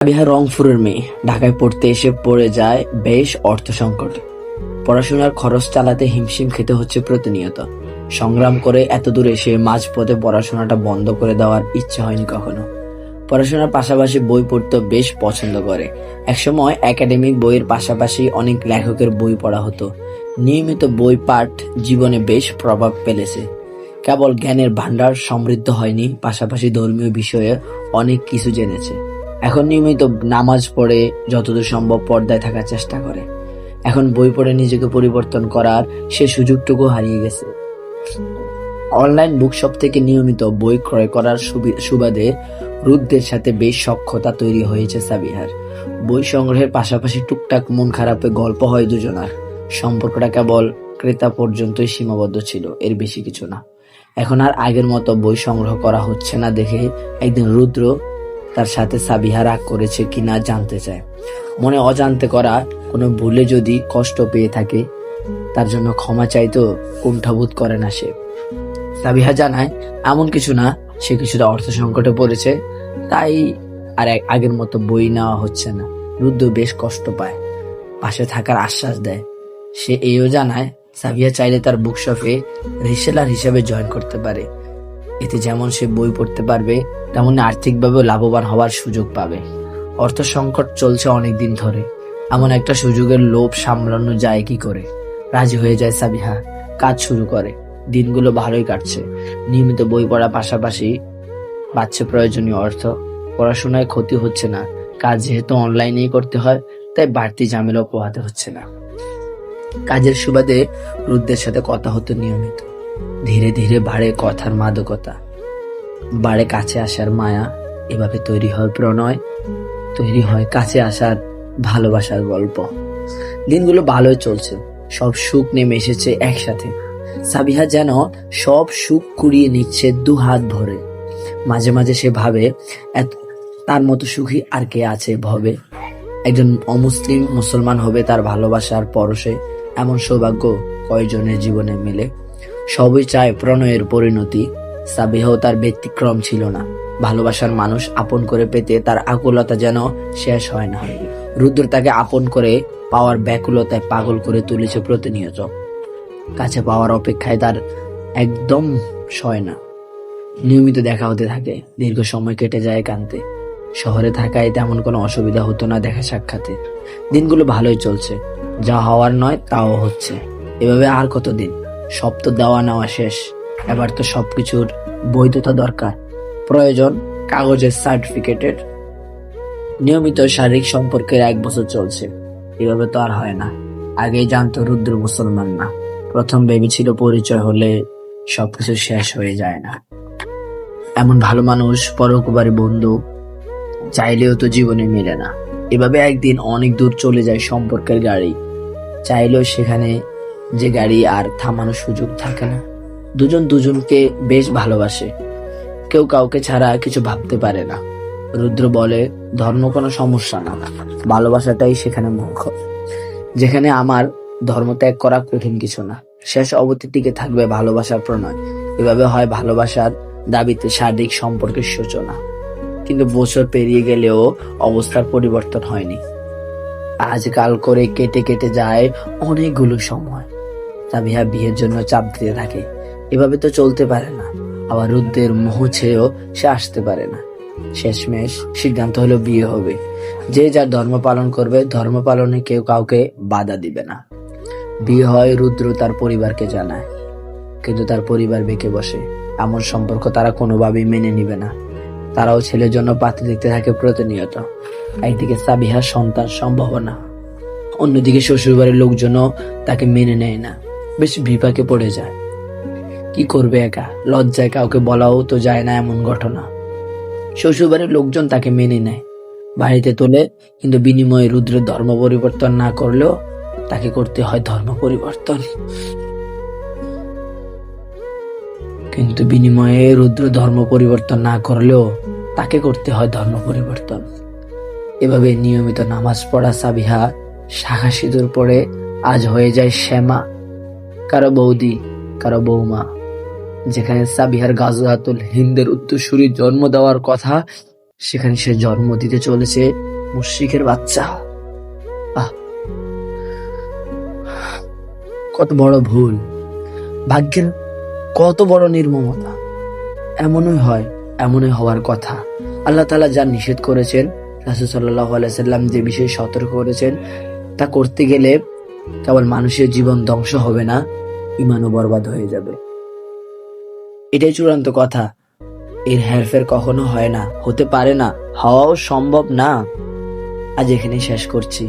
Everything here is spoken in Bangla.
সাবিহা রংপুরের মেয়ে, ঢাকায় পড়তে এসে পড়ে যায় বেশ অর্থ সংকটে। পড়াশোনার খরচ চালাতে হিমশিম খেতে হচ্ছে প্রতিনিয়ত। সংগ্রাম করে এতদূর এসে মাঝপথে পড়াশোনাটা বন্ধ করে দেওয়ার ইচ্ছে হয়নি কখনো। পড়াশোনার পাশাপাশি বই পড়তে বেশ পছন্দ করে। একসময় একাডেমিক বইয়ের পাশাপাশি অনেক লেখকের বই পড়া হতো। নিয়মিত বই পাঠ জীবনে বেশ প্রভাব ফেলেছে। কেবল জ্ঞানের ভান্ডার সমৃদ্ধ হয়নি, পাশাপাশি ধর্মীয় বিষয়ে অনেক কিছু জেনেছে। এখন নিয়মিত নামাজ পড়ে যতদূর সম্ভব পর্দায় থাকার চেষ্টা করে। এখন বই পড়ে নিজেকে পরিবর্তন করার সে সুযোগটুকু হারিয়ে গেছে। অনলাইন বুকশপ থেকে নিয়মিত বই ক্রয় করার সুবাদে রুদ্রের সাথে বেশ সখ্যতা তৈরি হয়েছে সাবিহার। বই সংগ্রহের পাশাপাশি টুকটাক মন খারাপে গল্প হয় দুজনার। সম্পর্কটা কেবল ক্রেতা পর্যন্তই সীমাবদ্ধ ছিল, এর বেশি কিছু না। এখন আর আগের মতো বই সংগ্রহ করা হচ্ছে না দেখে একদিন রুদ্র তার সাথে সাবিহা রাগ করেছে কিনা জানতে চায়। মনে অজান্তে করা কোনো ভুলে যদি কষ্ট পেয়ে থাকে, তার জন্য ক্ষমা চাইতেও কুণ্ঠাবোধ করে না সে। সাবিহা জানায় এমন কিছু না, সে কিছুটা অর্থ সংকটে পড়েছে, তাই আর আগের মতো বই নেওয়া হচ্ছে না। রুদ্র বেশ কষ্ট পায়, পাশে থাকার আশ্বাস দেয়। সে এও জানায় সাবিহা চাইলে তার বুকশপে রিসেলার হিসেবে জয়েন করতে পারে। এতে যেমন সে বই পড়তে পারবে, তেমন আর্থিকভাবে লাভবান হওয়ার সুযোগ পাবে। অর্থ সংকট চলছে অনেকদিন ধরে, এমন একটা সুযোগের লোভ সামলানো যায় কি করে? রাজি হয়ে যায় সাবিহা, কাজ শুরু করে। দিনগুলো ভালোই কাটছে। নিয়মিত বই পড়া পাশাপাশি বাড়ছে প্রয়োজনীয় অর্থ। পড়াশোনায় ক্ষতি হচ্ছে না, কাজ যেহেতু অনলাইনেই করতে হয়, তাই বাড়তি ঝামেলাও পোহাতে হচ্ছে না। কাজের সুবাদে রুদ্রের সাথে কথা হতো নিয়মিত। ধীরে ধীরে বাড়ে কথার মাদকতা, বাড়ে কাছে আসার মায়া। এভাবে তৈরি হয় প্রণয়, তৈরি হয় কাছে আসার ভালোবাসার গল্প। দিনগুলো ভালোই চলছে, সব সুখ নেমে এসেছে একসাথে। সাবিহা যেন সব সুখ কুড়িয়ে নিচ্ছে দু হাত ভরে। মাঝে মাঝে সে ভাবে তার মতো সুখী আর কে আছে ভবে। একজন অমুসলিম মুসলমান হবে তার ভালোবাসার পরশে, এমন সৌভাগ্য কয়জনের জীবনে মেলে। সবই চায় প্রণয়ের পরিণতি। সাবিহাও তার ব্যতিক্রম ছিল না। ভালোবাসার মানুষ আপন করে পেতে তার আকুলতা যেন শেষ হয় না। রুদ্র তাকে আপন করে পাওয়ার ব্যাকুলতায় পাগল করে তুলেছে প্রতিনিয়ত। কাছে পাওয়ার অপেক্ষায় তার একদম সয় না। নিয়মিত দেখা হতে থাকে, দীর্ঘ সময় কেটে যায় একান্তে। শহরে থাকায় তেমন কোনো অসুবিধা হতো না দেখা সাক্ষাতে। দিনগুলো ভালোই চলছে, যা হওয়ার নয় তাও হচ্ছে। এভাবে আর কতদিন? সব তো দেওয়া নেওয়া শেষ, এবার তো সবকিছুর বৈধতা দরকার। প্রয়োজন কাগজের সার্টিফিকেটের। নিয়মিত শারীরিক সম্পর্কের 1 বছর চলছে। এভাবে তো আর হয় না। আগেই জানতো রুদ্র মুসলমান না। প্রথম ভেবেছিল পরিচয় হলে সবকিছু শেষ হয়ে যায় না। এমন ভালো মানুষ, পরোপকারী বন্ধু চাইলেও তো জীবনে মেলে না। এভাবে একদিন অনেক দূর চলে যায় সম্পর্কের গাড়ি। চাইলেও সেখানে যে গাড়ি আর থামানোর সুযোগ থাকে না। দুজন দুজনকে বেশ ভালোবাসে, কেউ কাউকে ছাড়া কিছু ভাবতে পারে না। রুদ্র বলে ধর্ম কোনো সমস্যা না, ভালোবাসাটাই সেখানে মুখ্য। যেখানে আমার ধর্ম ত্যাগ করা কঠিন কিছু না, শেষ অবধি টিকে থাকবে ভালোবাসার প্রণয়। এভাবে হয় ভালোবাসার দাবিতে শারীরিক সম্পর্কের সূচনা। কিন্তু বছর পেরিয়ে গেলেও অবস্থার পরিবর্তন হয়নি। আজকাল করে কেটে কেটে যায় অনেকগুলো সময়। সাবিহা বিয়ের জন্য চাপ দিতে থাকে। এভাবে তো চলতে পারে না। আবার রুদ্রের মোহ ছেয়েও সে আসতে পারে না। শেষমেশ সিদ্ধান্ত হলো বিয়ে হবে। যে যার ধর্ম পালন করবে, ধর্ম পালনে কেউ কাউকে বাধা দিবে না। বিয়ে হয়, রুদ্র তার পরিবারকে জানায়, কিন্তু তার পরিবার বেঁকে বসে। এমন সম্পর্ক তারা কোনোভাবেই মেনে নিবে না। তারাও ছেলের জন্য পাত্র দেখতে থাকে প্রতিনিয়ত। একদিকে সাবিহার সন্তান সম্ভাবনা, অন্যদিকে শ্বশুরবাড়ির লোকজনও তাকে মেনে নেয় না। বেশ বিপাকে পড়ে যায়। কি করবে একা? লজ্জায় কাউকে বলাও তো যায় না এমন ঘটনা। শ্বশুরবাড়ির লোকজন তাকে মেনে নেয়, বাড়িতে তোলে, কিন্তু বিনিময়ে রুদ্রের ধর্ম পরিবর্তন না করলেও তাকে করতে হয় ধর্ম পরিবর্তন। কিন্তু বিনিময়ে রুদ্র ধর্ম পরিবর্তন না করলেও তাকে করতে হয় ধর্ম পরিবর্তন। এভাবে নিয়মিত নামাজ পড়া সাবিহা শাখা সিঁদুর পড়ে আজ হয়ে যায় শ্যামা, কারো বৌদি, কারো বৌমা। যেখানে সাবিহার গাজওয়াতুল হিন্দের উত্তরসূরি জন্ম দেওয়ার কথা, সেখানে সে জন্ম দিতে চলেছে মুশরিকের বাচ্চা। আহ, কত বড় ভুল, ভাগ্যের কত বড় নির্মমতা। এমনই হয়, এমনই হওয়ার কথা। আল্লাহ তাআলা যা নিষেধ করেছেন, রাসূল সাল্লাল্লাহু আলাইহি সাল্লাম যে বিষয়ে সতর্ক করেছেন, তা করতে গেলে কেবল মানুষের জীবন ধ্বংস হবে না, ঈমানও বরবাদ হয়ে যাবে। এটাই চূড়ান্ত কথা। এর হেরফের কখনো হয় না, হতে পারে না, হওয়াও সম্ভব না। আজ এখানেই শেষ করছি।